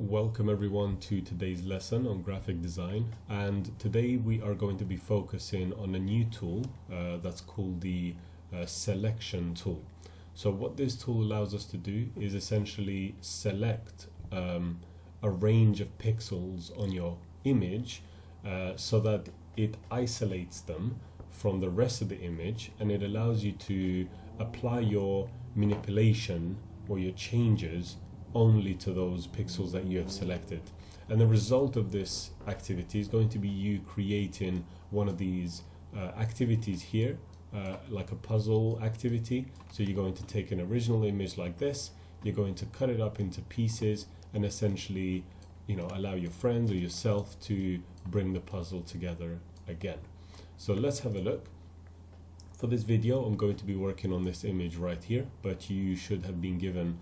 Welcome everyone to today's lesson on graphic design, and today we are going to be focusing on a new tool that's called the selection tool. So what this tool allows us to do is essentially select a range of pixels on your image so that it isolates them from the rest of the image, and it allows you to apply your manipulation or your changes only to those pixels that you have selected. And the result of this activity is going to be you creating one of these activities here, like a puzzle activity. So you're going to take an original image like this, you're going to cut it up into pieces and essentially, allow your friends or yourself to bring the puzzle together again. So let's have a look. For this video, I'm going to be working on this image right here, but you should have been given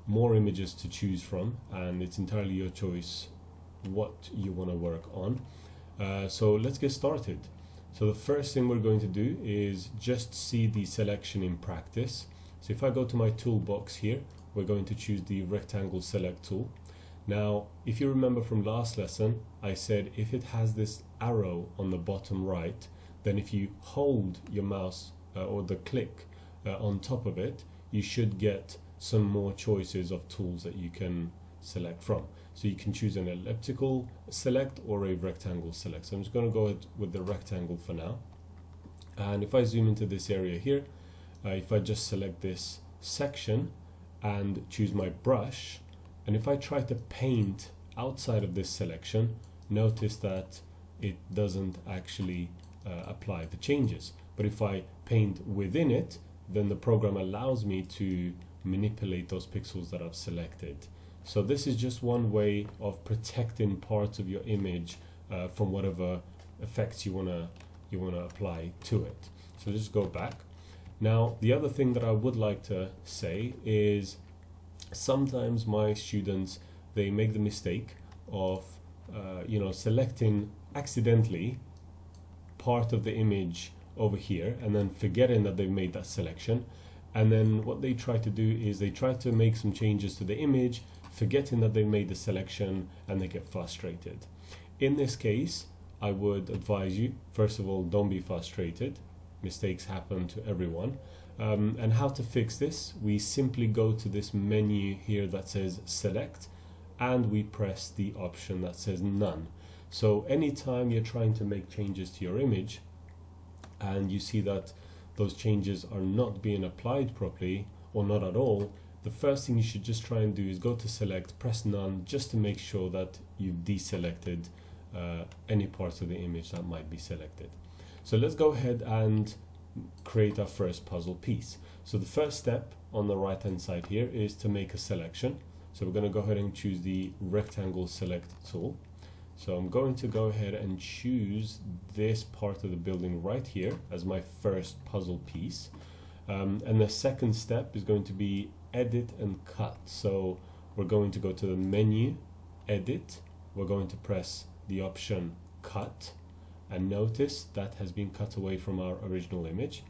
more images to choose from, and it's entirely your choice what you want to work on. So let's get started. So the first thing we're going to do is just see the selection in practice. So if I go to my toolbox here, we're going to choose the rectangle select tool. Now, if you remember from last lesson, I said if it has this arrow on the bottom right, then if you hold your mouse or the click on top of it, you should get some more choices of tools that you can select from. So you can choose an elliptical select or a rectangle select. So I'm just going to go with the rectangle for now. And if I zoom into this area here, if I just select this section and choose my brush, and if I try to paint outside of this selection, notice that it doesn't actually apply the changes. But if I paint within it, then the program allows me to manipulate those pixels that I've selected. So this is just one way of protecting parts of your image from whatever effects you wanna apply to it. So just go back. Now, the other thing that I would like to say is sometimes my students, they make the mistake of selecting accidentally part of the image over here and then forgetting that they've made that selection, and then what they try to do is they try to make some changes to the image, forgetting that they made the selection, and they get frustrated. In this case, I would advise you, first of all, don't be frustrated. Mistakes happen to everyone. And how to fix this? We simply go to this menu here that says select, and we press the option that says none. So anytime you're trying to make changes to your image and you see that those changes are not being applied properly or not at all, the first thing you should just try and do is go to select, press none, just to make sure that you've deselected any parts of the image that might be selected. So let's go ahead and create our first puzzle piece. So the first step on the right hand side here is to make a selection. So we're going to go ahead and choose the rectangle select tool. So I'm going to go ahead and choose this part of the building right here as my first puzzle piece. And the second step is going to be edit and cut. So we're going to go to the menu, edit, we're going to press the option cut, and notice that has been cut away from our original image.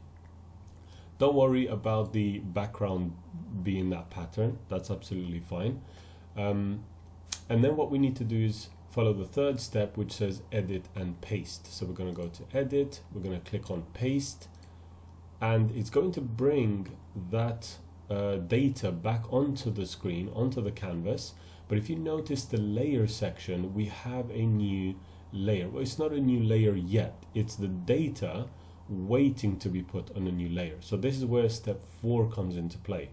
Don't worry about the background being that pattern, that's absolutely fine. And then what we need to do is follow the third step, which says edit and paste. So we're going to go to edit, we're going to click on paste, and it's going to bring that data back onto the screen, onto the canvas. But if you notice the layer section, we have a new layer. Well, it's not a new layer yet, it's the data waiting to be put on a new layer. So this is where step 4 comes into play.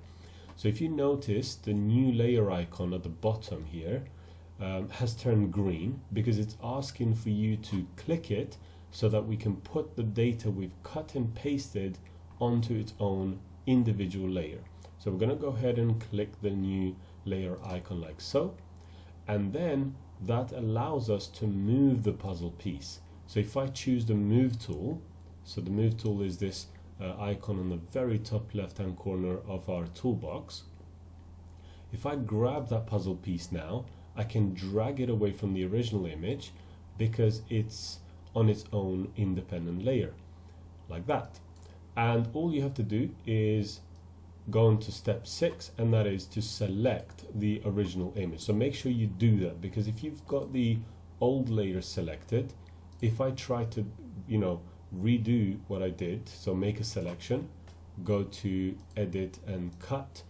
So if you notice, the new layer icon at the bottom here has turned green because it's asking for you to click it so that we can put the data we've cut and pasted onto its own individual layer. So we're going to go ahead and click the new layer icon like so, and then that allows us to move the puzzle piece. So if I choose the move tool, so the move tool is this icon on the very top left hand corner of our toolbox. If I grab that puzzle piece now, I can drag it away from the original image because it's on its own independent layer, like that. And all you have to do is go on to step 6, and that is to select the original image. So make sure you do that, because if you've got the old layer selected, if I try to, you know, redo what I did, so make a selection, go to edit and cut,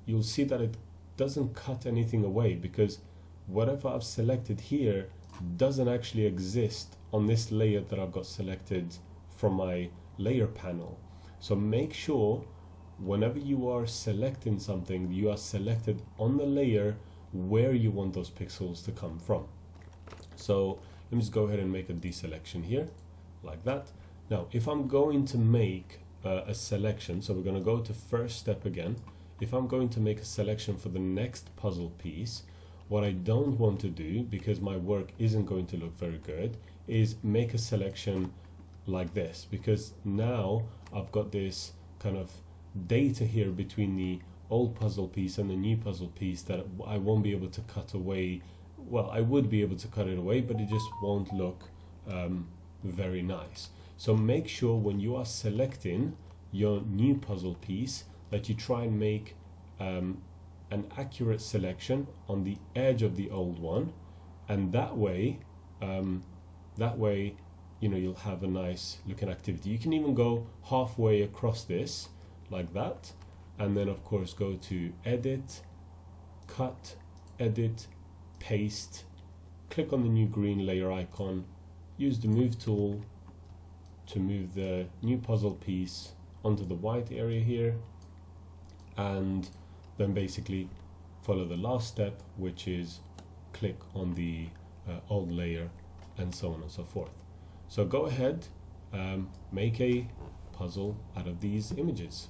you'll see that it doesn't cut anything away, because whatever I've selected here doesn't actually exist on this layer that I've got selected from my layer panel. So make sure whenever you are selecting something, you are selected on the layer where you want those pixels to come from. So let me just go ahead and make a deselection here, like that. Now, if I'm going to make a selection, so we're going to go to first step again. If I'm going to make a selection for the next puzzle piece, what I don't want to do, because my work isn't going to look very good, is make a selection like this, because now I've got this kind of data here between the old puzzle piece and the new puzzle piece that I won't be able to cut away. Well, I would be able to cut it away, but it just won't look very nice. So make sure when you are selecting your new puzzle piece that you try and make an accurate selection on the edge of the old one, and that way you know, you'll have a nice looking activity. You can even go halfway across this like that, and then of course go to edit, cut, edit, paste, click on the new green layer icon, use the move tool to move the new puzzle piece onto the white area here, and then basically follow the last step, which is click on the old layer, and so on and so forth. So go ahead, make a puzzle out of these images.